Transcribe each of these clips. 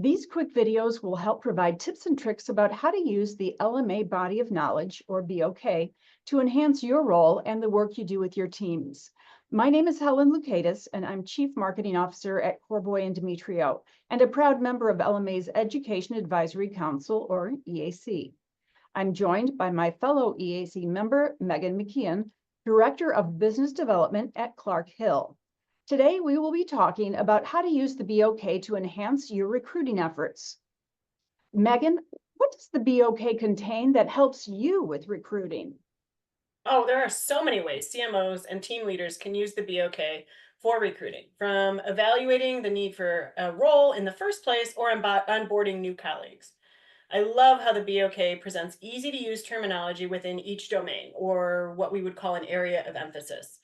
These quick videos will help provide tips and tricks about how to use the LMA body of knowledge, or BOK, to enhance your role and the work you do with your teams. My name is Helen Lucaitis, and I'm Chief Marketing Officer at Corboy and Demetrio, and a proud member of LMA's Education Advisory Council, or EAC. I'm joined by my fellow EAC member, McKeon, Director of Business Development at Clark Hill. Today, we will be talking about how to use the BOK to enhance your recruiting efforts. Megan, what does the BOK contain that helps you with recruiting? Oh, there are so many ways CMOs and team leaders can use the BOK for recruiting, from evaluating the need for a role in the first place or onboarding new colleagues. I love how the BOK presents easy to use terminology within each domain, or what we would call an area of emphasis.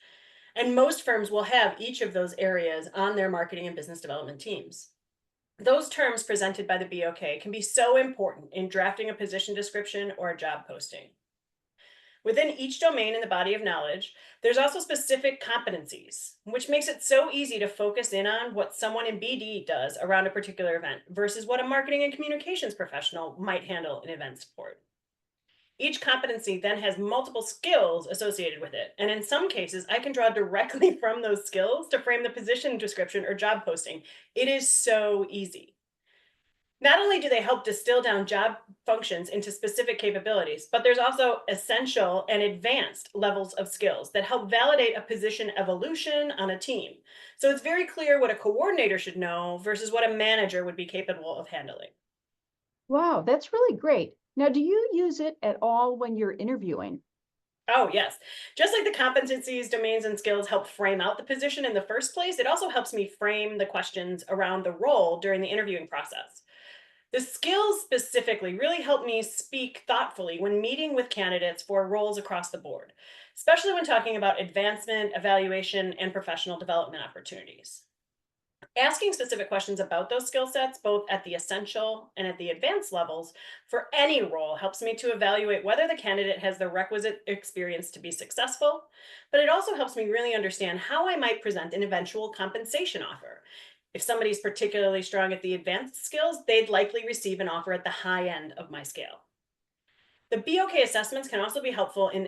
And most firms will have each of those areas on their marketing and business development teams. Those terms presented by the BOK can be so important in drafting a position description or a job posting. Within each domain in the body of knowledge, there's also specific competencies, which makes it so easy to focus in on what someone in BD does around a particular event versus what a marketing and communications professional might handle in event support. Each competency then has multiple skills associated with it. And in some cases, I can draw directly from those skills to frame the position description or job posting. It is so easy. Not only do they help distill down job functions into specific capabilities, but there's also essential and advanced levels of skills that help validate a position evolution on a team. So it's very clear what a coordinator should know versus what a manager would be capable of handling. Wow, that's really great. Now, do you use it at all when you're interviewing? Oh, yes. Just like the competencies, domains, and skills help frame out the position in the first place, it also helps me frame the questions around the role during the interviewing process. The skills specifically really help me speak thoughtfully when meeting with candidates for roles across the board, especially when talking about advancement, evaluation, and professional development opportunities. Asking specific questions about those skill sets, both at the essential and at the advanced levels, for any role helps me to evaluate whether the candidate has the requisite experience to be successful, but it also helps me really understand how I might present an eventual compensation offer. If somebody's particularly strong at the advanced skills, they'd likely receive an offer at the high end of my scale. The BOK assessments can also be helpful in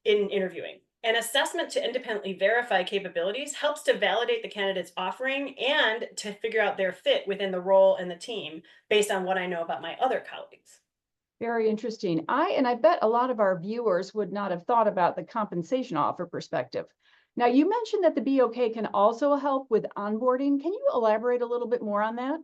interviewing. An assessment to independently verify capabilities helps to validate the candidate's offering and to figure out their fit within the role and the team based on what I know about my other colleagues. Very interesting. I bet a lot of our viewers would not have thought about the compensation offer perspective. Now, you mentioned that the BOK can also help with onboarding. Can you elaborate a little bit more on that?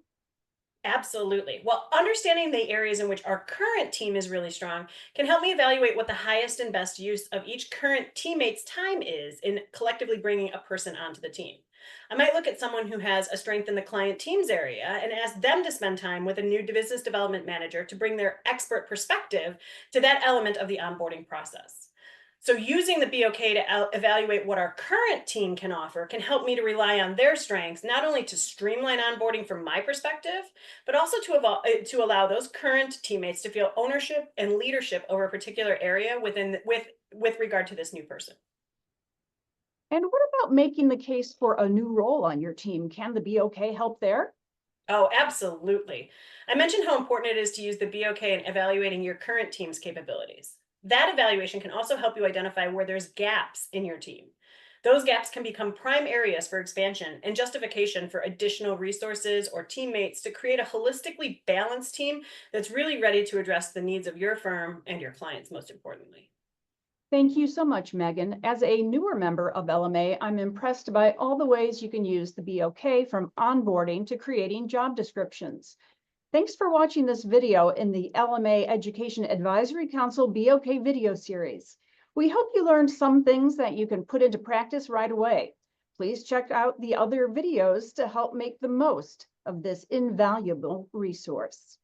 Absolutely. Well, understanding the areas in which our current team is really strong can help me evaluate what the highest and best use of each current teammate's time is in collectively bringing a person onto the team. I might look at someone who has a strength in the client teams area and ask them to spend time with a new business development manager to bring their expert perspective to that element of the onboarding process. So using the BOK to evaluate what our current team can offer can help me to rely on their strengths, not only to streamline onboarding from my perspective, but also to allow those current teammates to feel ownership and leadership over a particular area with regard to this new person. And what about making the case for a new role on your team? Can the BOK help there? Oh, absolutely. I mentioned how important it is to use the BOK in evaluating your current team's capabilities. That evaluation can also help you identify where there's gaps in your team. Those gaps can become prime areas for expansion and justification for additional resources or teammates to create a holistically balanced team that's really ready to address the needs of your firm and your clients, most importantly. Thank you so much, Megan. As a newer member of LMA, I'm impressed by all the ways you can use the BOK from onboarding to creating job descriptions. Thanks for watching this video in the LMA Education Advisory Council BOK video series. We hope you learned some things that you can put into practice right away. Please check out the other videos to help make the most of this invaluable resource.